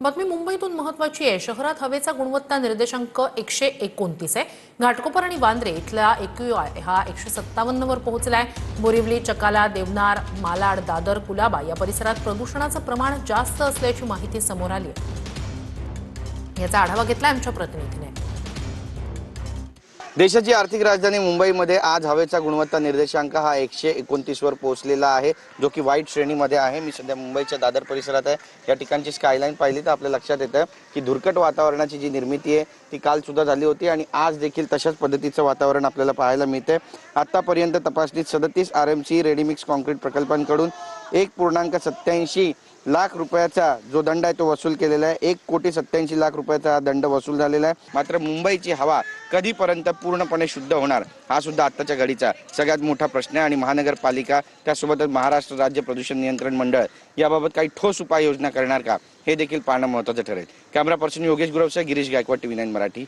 बातमी मुंबईतून महत्त्वाची आहे। शहरात हवेचा गुणवत्ता निर्देशांक 129 आहे। घाटकोपर आणि वांद्रे इथला AQI हा 157 वर पोहोचलाय। बोरिवली, चकाला, देवनार, मालाड, दादर, कुलाबा या परिसरात प्रदूषणाचं प्रमाण जास्त असल्याची माहिती समोर आली आहे। याचा आढावा घेतला आमच्या प्रतिनिधीने। देशाची आर्थिक राजधानी मुंबईमध्ये आज हवेचा गुणवत्ता निर्देशांक हा 129 वर पोहोचलेला आहे, जो की वाईट श्रेणीमध्ये आहे। मी सध्या मुंबईच्या दादर परिसरात आहे। या ठिकाणची स्कायलाईन पाहिली तर आपल्या लक्षात येतं की धुरकट वातावरणाची जी निर्मिती आहे ती काल सुद्धा झाली होती आणि आज देखील तशाच पद्धतीचं वातावरण आपल्याला पाहायला मिळते। आतापर्यंत तपासणीत 37 RMC रेडीमिक्स कॉन्क्रीट प्रकल्पांकडून 1.87 लाख रुपयाचा जो दंड आहे तो वसूल केलेला आहे। 1,87,00,000 रुपयाचा हा दंड वसूल झालेला आहे। मात्र मुंबईची हवा कधीपर्यंत पूर्णपणे शुद्ध होणार हा सुद्धा आत्ताच्या घडीचा सगळ्यात मोठा प्रश्न आहे आणि महानगरपालिका त्यासोबतच महाराष्ट्र राज्य प्रदूषण नियंत्रण मंडळ याबाबत काही ठोस उपाययोजना करणार का हे देखील पाहणं महत्त्वाचं ठरेल। कॅमेरा पर्सन योगेश गुरवसह गिरीश गायकवाड, TV9 मराठी।